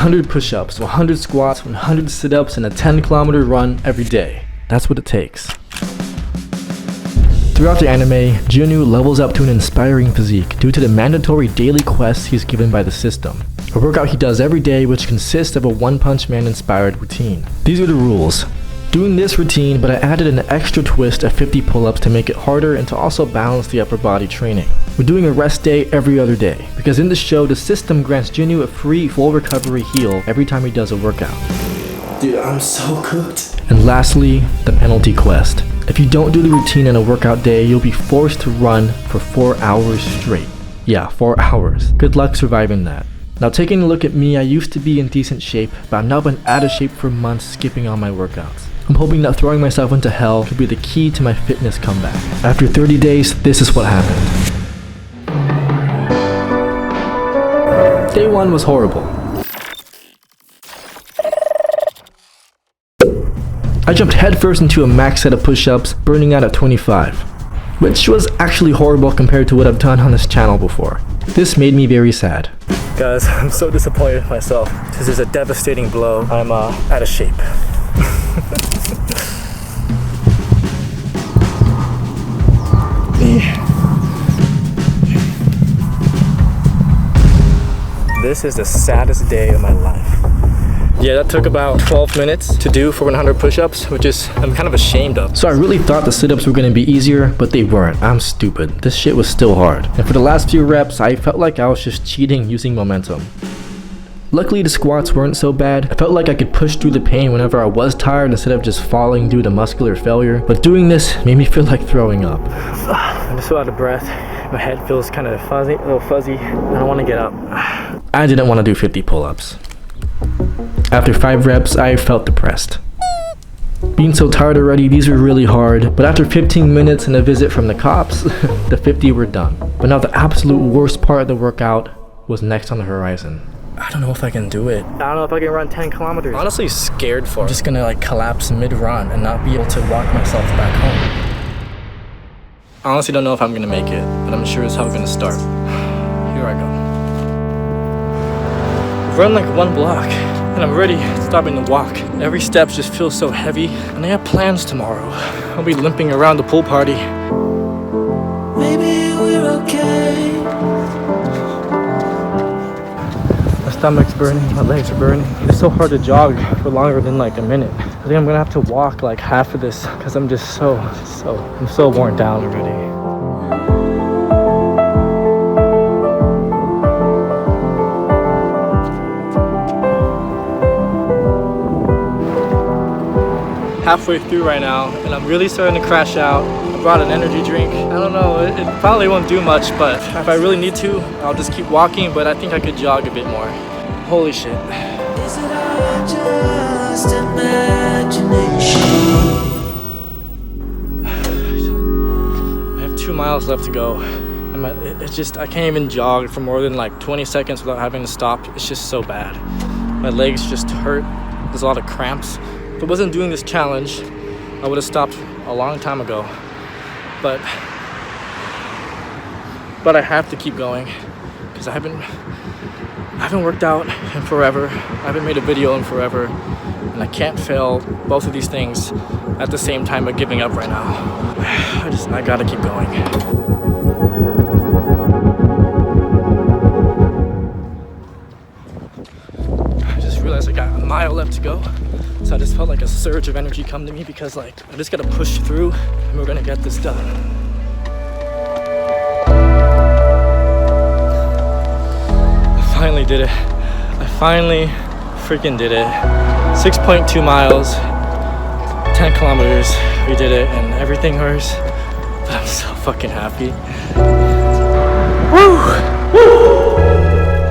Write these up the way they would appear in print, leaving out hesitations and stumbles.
100 push-ups, 100 squats, 100 sit-ups, and a 10-kilometer run every day. That's what it takes. Throughout the anime, Jinwoo levels up to an inspiring physique due to the mandatory daily quests he's given by the system. A workout he does every day which consists of a One Punch Man inspired routine. These are the rules. Doing this routine, but I added an extra twist of 50 pull-ups to make it harder and to also balance the upper body training. We're doing a rest day every other day, because in the show, the system grants Jinwoo a free full recovery heal every time he does a workout. Dude, I'm so cooked. And lastly, the penalty quest. If you don't do the routine in a workout day, you'll be forced to run for 4 hours straight. Yeah, 4 hours. Good luck surviving that. Now taking a look at me, I used to be in decent shape, but I've now been out of shape for months skipping all my workouts. I'm hoping that throwing myself into hell could be the key to my fitness comeback. After 30 days, this is what happened. Day 1 was horrible. I jumped headfirst into a max set of push-ups, burning out at 25, which was actually horrible compared to what I've done on this channel before. This made me very sad. Guys, I'm so disappointed in myself. This is a devastating blow. I'm out of shape. This is the saddest day of my life. Yeah, that took about 12 minutes to do for 100 push-ups, which is I'm kind of ashamed of. So I really thought the sit-ups were going to be easier, but they weren't. I'm stupid. This shit was still hard. And for the last few reps, I felt like I was just cheating using momentum. Luckily, the squats weren't so bad. I felt like I could push through the pain whenever I was tired instead of just falling due to muscular failure. But doing this made me feel like throwing up. I'm so out of breath. My head feels kind of a little fuzzy. I don't want to get up. I didn't want to do 50 pull-ups. After 5 reps, I felt depressed. Being so tired already, these were really hard, but after 15 minutes and a visit from the cops, the 50 were done. But now the absolute worst part of the workout was next on the horizon. I don't know if I can do it. I don't know if I can run 10 kilometers. Honestly scared for it. I'm just gonna like collapse mid-run and not be able to walk myself back home. I honestly don't know if I'm gonna make it, but I'm sure as hell gonna start. Here I go. I've run like 1 block, and I'm already stopping to walk. Every step just feels so heavy, and I have plans tomorrow. I'll be limping around the pool party. Maybe we're okay. My stomach's burning, my legs are burning. It's so hard to jog for longer than like a minute. I think I'm gonna have to walk like half of this because I'm just I'm so worn down already. Halfway through right now, and I'm really starting to crash out. I brought an energy drink. I don't know, it probably won't do much, but if I really need to, I'll just keep walking, but I think I could jog a bit more. Holy shit. Is it all just imagination? I have 2 miles left to go. It's just, I can't even jog for more than like 20 seconds without having to stop. It's just so bad. My legs just hurt. There's a lot of cramps. If I wasn't doing this challenge, I would have stopped a long time ago. But I have to keep going because I haven't worked out in forever. I haven't made a video in forever, and I can't fail both of these things at the same time of giving up right now. I gotta keep going. I just realized I got a mile left to go. So I just felt like a surge of energy come to me because like I just gotta push through and we're gonna get this done. I finally did it. I finally freaking did it. 6.2 miles, 10 kilometers. We did it and everything hurts, but I'm so fucking happy. Woo! Woo!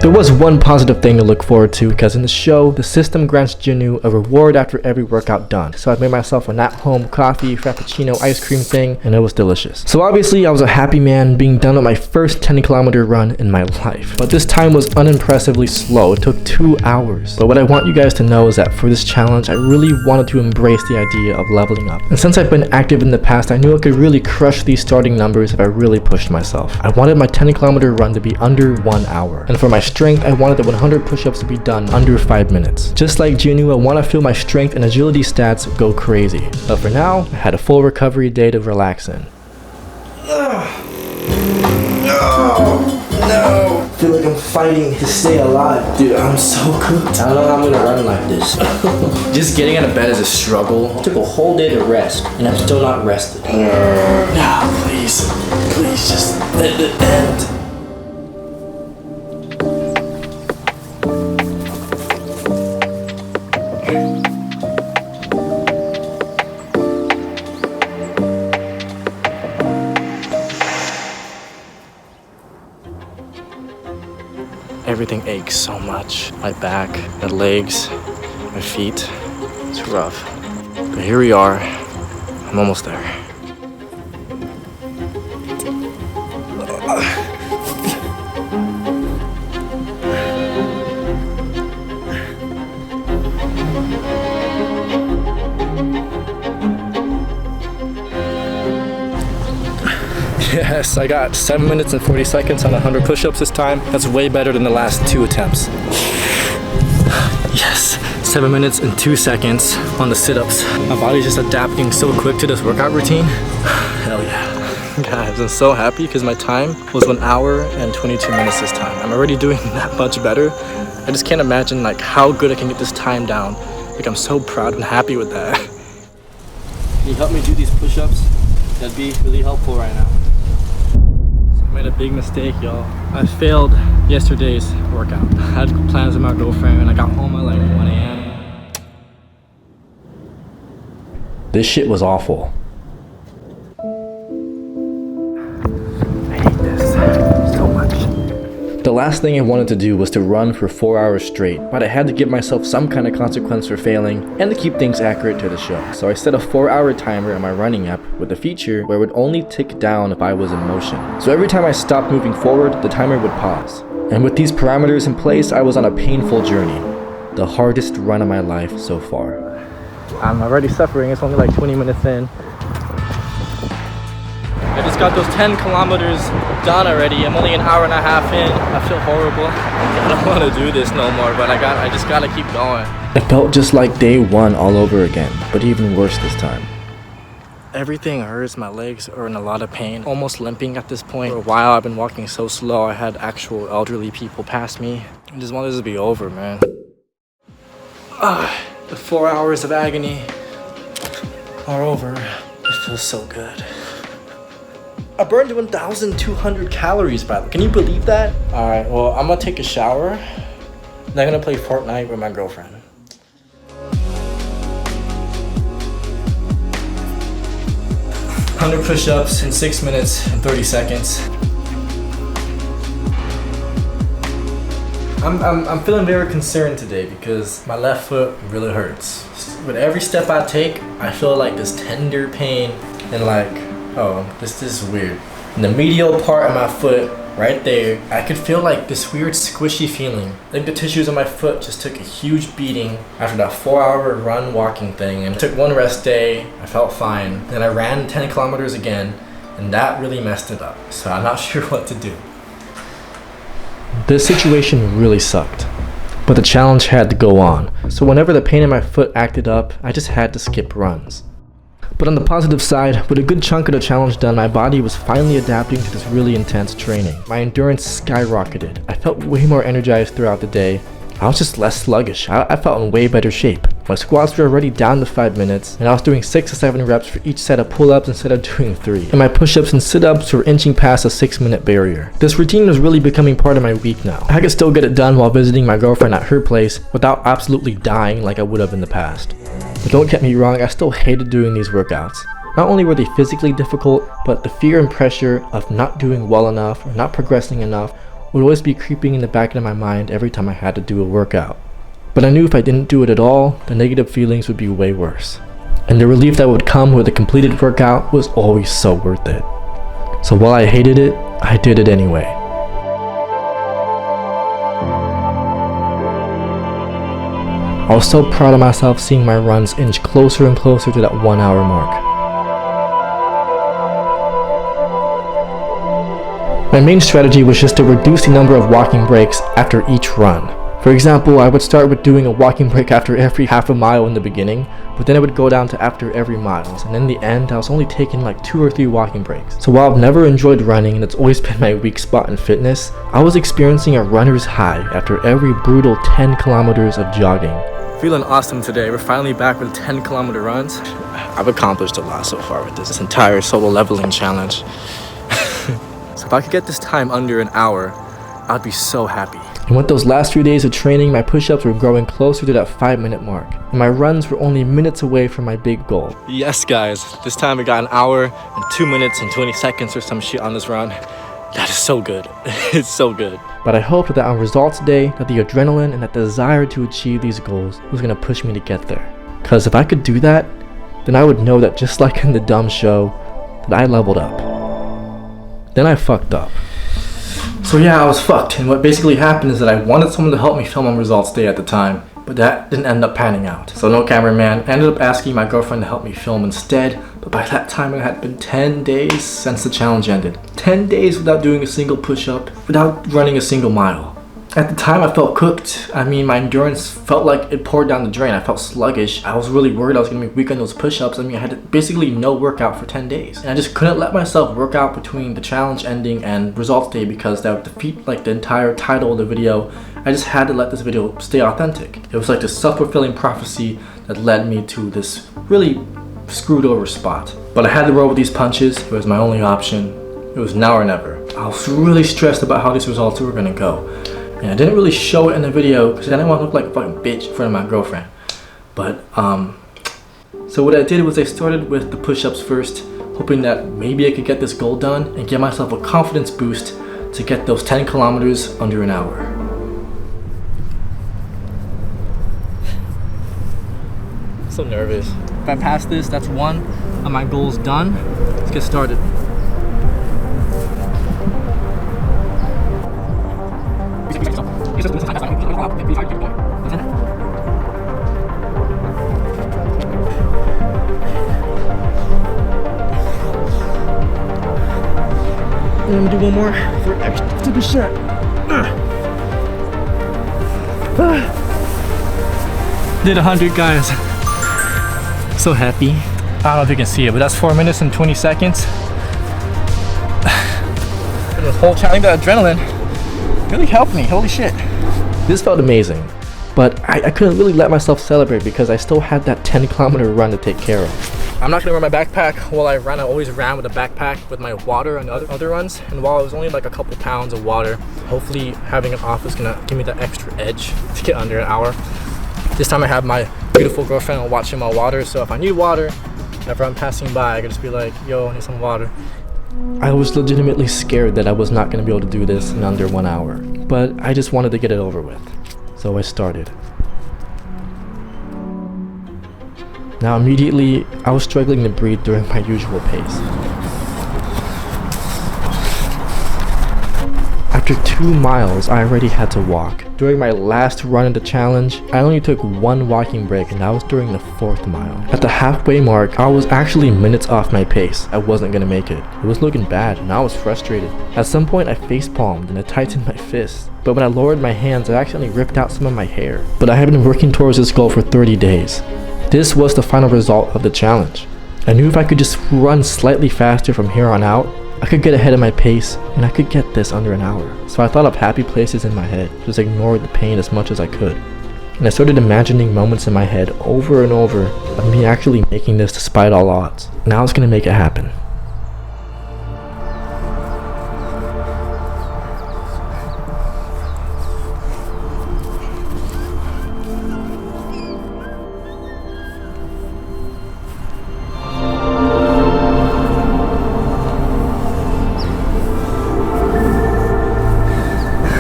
There was one positive thing to look forward to because in the show, the system grants Jinwoo a reward after every workout done. So I made myself an at-home coffee, frappuccino, ice cream thing, and it was delicious. So obviously I was a happy man being done with my first 10-kilometer run in my life. But this time was unimpressively slow. It took 2 hours. But what I want you guys to know is that for this challenge, I really wanted to embrace the idea of leveling up. And since I've been active in the past, I knew I could really crush these starting numbers if I really pushed myself. I wanted my 10-kilometer run to be under 1 hour. And for my strength, I wanted the 100 push-ups to be done under 5 minutes. Just like Jinwoo, I want to feel my strength and agility stats go crazy. But for now, I had a full recovery day to relax in. No! I feel like I'm fighting to stay alive. Dude, I'm so cooked. I don't know how I'm gonna run like this. Just getting out of bed is a struggle. I took a whole day to rest, and I'm still not rested. No, please. Please, just let it end. Everything aches so much. My back, my legs, my feet. It's rough. But here we are. I'm almost there. Yes, I got 7 minutes and 40 seconds on 100 push-ups this time. That's way better than the last 2 attempts. Yes, 7 minutes and 2 seconds on the sit-ups. My body's just adapting so quick to this workout routine. Hell yeah. Guys, I'm so happy because my time was 1 hour and 22 minutes this time. I'm already doing that much better. I just can't imagine like how good I can get this time down. Like I'm so proud and happy with that. Can you help me do these push-ups? That'd be really helpful right now. I made a big mistake, y'all. I failed yesterday's workout. I had plans with my girlfriend and I got home at like 1 a.m. This shit was awful. I hate this so much. The last thing I wanted to do was to run for 4 hours straight, but I had to give myself some kind of consequence for failing and to keep things accurate to the show. So I set a 4-hour timer on my running app with a feature where it would only tick down if I was in motion. So every time I stopped moving forward, the timer would pause. And with these parameters in place, I was on a painful journey. The hardest run of my life so far. I'm already suffering, it's only like 20 minutes in. I just got those 10 kilometers done already. I'm only an hour and a half in. I feel horrible. I don't want to do this no more, but I just gotta keep going. It felt just like day 1 all over again, but even worse this time. Everything hurts. My legs are in a lot of pain, almost limping at this point. For a while I've been walking so slow. I had actual elderly people pass me. I just want this to be over, man. The 4 hours of agony are over. It feels so good. I burned 1,200 calories, by the way. Can you believe that? Alright, well, I'm gonna take a shower. Then I'm gonna play Fortnite with my girlfriend. $100 push-ups in 6 minutes and 30 seconds. I'm feeling very concerned today because my left foot really hurts. With every step I take, I feel like this tender pain and like, oh, this is weird. In the medial part of my foot, right there, I could feel like this weird squishy feeling. Like the tissues on my foot just took a huge beating after that 4-hour run walking thing. And I took 1 rest day, I felt fine. Then I ran 10 kilometers again, and that really messed it up. So I'm not sure what to do. This situation really sucked, but the challenge had to go on. So whenever the pain in my foot acted up, I just had to skip runs. But on the positive side, with a good chunk of the challenge done, my body was finally adapting to this really intense training. My endurance skyrocketed. I felt way more energized throughout the day. I was just less sluggish. I felt in way better shape. My squats were already down to 5 minutes, and I was doing 6 to 7 reps for each set of pull-ups instead of doing 3. And my push-ups and sit-ups were inching past the 6-minute barrier. This routine was really becoming part of my week now. I could still get it done while visiting my girlfriend at her place without absolutely dying like I would have in the past. But don't get me wrong, I still hated doing these workouts. Not only were they physically difficult, but the fear and pressure of not doing well enough or not progressing enough would always be creeping in the back of my mind every time I had to do a workout. But I knew if I didn't do it at all, the negative feelings would be way worse. And the relief that would come with a completed workout was always so worth it. So while I hated it, I did it anyway. I was so proud of myself seeing my runs inch closer and closer to that 1-hour mark. My main strategy was just to reduce the number of walking breaks after each run. For example, I would start with doing a walking break after every half a mile in the beginning, but then it would go down to after every mile, and in the end I was only taking like 2 or 3 walking breaks. So while I've never enjoyed running and it's always been my weak spot in fitness, I was experiencing a runner's high after every brutal 10 kilometers of jogging. Feeling awesome today. We're finally back with 10-kilometer runs. I've accomplished a lot so far with this entire solo leveling challenge. So if I could get this time under an hour, I'd be so happy. And with those last few days of training, my push-ups were growing closer to that 5-minute mark, and my runs were only minutes away from my big goal. Yes guys, this time we got an hour and 2 minutes and 20 seconds or some shit on this run. That is so good. It's so good. But I hoped that on results day, that the adrenaline and that desire to achieve these goals was gonna push me to get there. Cause if I could do that, then I would know that just like in the dumb show, that I leveled up. Then I fucked up. So yeah, I was fucked, and what basically happened is that I wanted someone to help me film on results day at the time, but that didn't end up panning out. So no cameraman. I ended up asking my girlfriend to help me film instead, but by that time it had been 10 days since the challenge ended. 10 days without doing a single push-up, without running a single mile. At the time I felt cooked. I mean, my endurance felt like it poured down the drain. I felt sluggish. I was really worried I was gonna be weak on those push-ups. I mean, I had basically no workout for 10 days. And I just couldn't let myself work out between the challenge ending and results day because that would defeat like the entire title of the video. I just had to let this video stay authentic. It was like this self-fulfilling prophecy that led me to this really screwed over spot. But I had to roll with these punches. It was my only option. It was now or never. I was really stressed about how these results were gonna go. And I didn't really show it in the video because I didn't want to look like a fucking bitch in front of my girlfriend. But, so what I did was I started with the push-ups first, hoping that maybe I could get this goal done and give myself a confidence boost to get those 10 kilometers under an hour. So nervous. If I pass this, that's one of my goals done. Let's get started. Let me do one more for extra 50%. Did 100, guys. So happy. I don't know if you can see it, but that's 4 minutes and 20 seconds. This whole challenge, the adrenaline really helped me. Holy shit. This felt amazing, but I couldn't really let myself celebrate because I still had that 10-kilometer run to take care of. I'm not gonna wear my backpack while I ran. I always ran with a backpack with my water and other runs, and while it was only like a couple pounds of water, hopefully having it off is gonna give me that extra edge to get under an hour. This time I have my beautiful girlfriend watching my water, so if I need water, whenever I'm passing by, I can just be like, yo, I need some water. I was legitimately scared that I was not going to be able to do this in under 1 hour, but I just wanted to get it over with, so I started. Now immediately, I was struggling to breathe during my usual pace. After 2 miles, I already had to walk. During my last run of the challenge, I only took 1 walking break, and that was during the 4th mile. At the halfway mark, I was actually minutes off my pace. I wasn't gonna make it. It was looking bad, and I was frustrated. At some point, I face-palmed and I tightened my fists. But when I lowered my hands, I accidentally ripped out some of my hair. But I had been working towards this goal for 30 days. This was the final result of the challenge. I knew if I could just run slightly faster from here on out, I could get ahead of my pace, and I could get this under an hour. So I thought of happy places in my head, just ignored the pain as much as I could. And I started imagining moments in my head over and over of me actually making this despite all odds. Now I was gonna make it happen.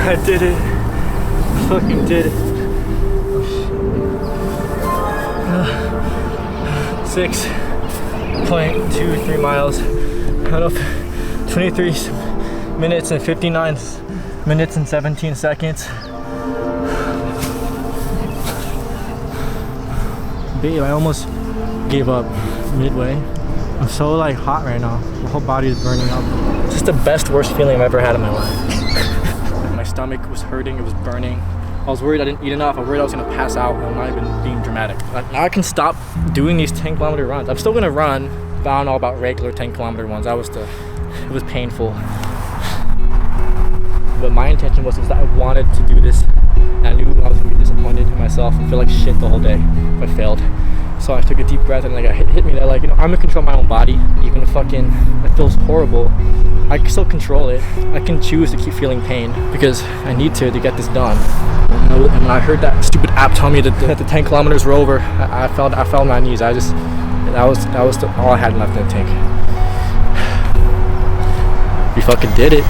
I did it. I fucking did it. 6.23 miles out of 23 minutes and 59 minutes and 17 seconds. Babe, I almost gave up midway. I'm so like hot right now. My whole body is burning up. just the best, worst feeling I've ever had in my life. My stomach was hurting, it was burning. I was worried I didn't eat enough. I was worried I was gonna pass out. I'm not even being dramatic. Now I can stop doing these 10-kilometer runs. I'm still gonna run, but I don't know about regular 10-kilometer ones. It was painful. But my intention was that I wanted to do this. And I knew I was gonna be disappointed in myself and feel like shit the whole day if I failed. So I took a deep breath and like it hit me that like, you know, I'm gonna control my own body. Even if it feels horrible, I can still control it. I can choose to keep feeling pain because I need to get this done. And when I heard that stupid app tell me that the 10 kilometers were over, I fell on my knees. That was all I had left in the tank. We fucking did it.